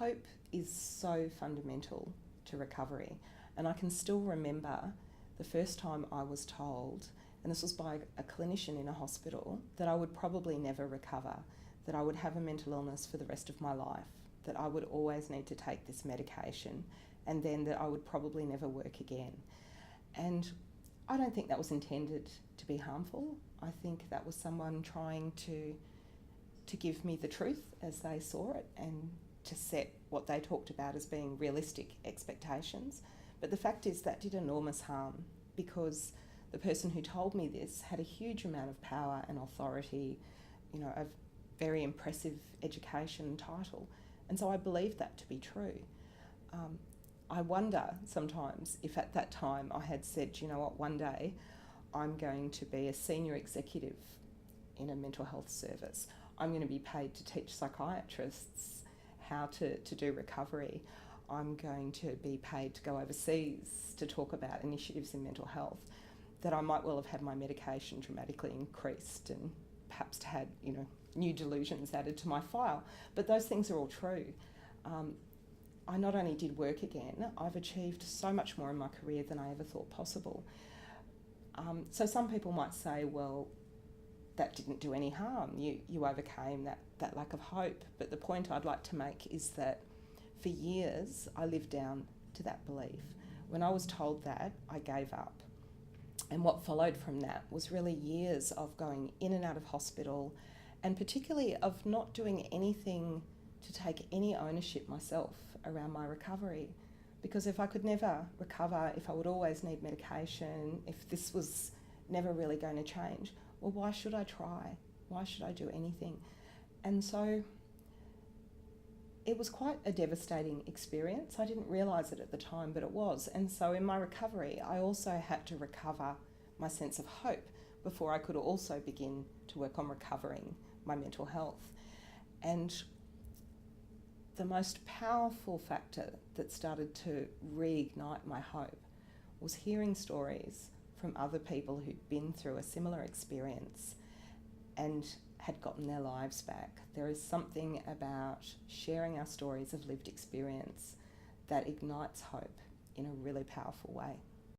hope is so fundamental to recovery. And I can still remember the first time I was told, and this was by a clinician in a hospital, that I would probably never recover, that I would have a mental illness for the rest of my life, that I would always need to take this medication, and then that I would probably never work again. And I don't think that was intended to be harmful. I think that was someone trying to give me the truth as they saw it and to set what they talked about as being realistic expectations. But the fact is that did enormous harm, because the person who told me this had a huge amount of power and authority, a very impressive education and title. And so I believed that to be true. I wonder sometimes if at that time I had said, you know what, one day I'm going to be a senior executive in a mental health service. I'm going to be paid to teach psychiatrists how to do recovery. I'm going to be paid to go overseas to talk about initiatives in mental health, that I might well have had my medication dramatically increased and perhaps had, new delusions added to my file. But those things are all true. I not only did work again, I've achieved so much more in my career than I ever thought possible. So some people might say, well, that didn't do any harm. You overcame that lack of hope. But the point I'd like to make is that for years I lived down to that belief. When I was told that, I gave up. And what followed from that was really years of going in and out of hospital, and particularly of not doing anything to take any ownership myself around my recovery. Because if I could never recover, if I would always need medication, if this was never really going to change, well, why should I try? Why should I do anything? And so it was quite a devastating experience. I didn't realise it at the time, but it was. And so in my recovery, I also had to recover my sense of hope before I could also begin to work on recovering my mental health. And the most powerful factor that started to reignite my hope was hearing stories from other people who'd been through a similar experience and had gotten their lives back. There is something about sharing our stories of lived experience that ignites hope in a really powerful way.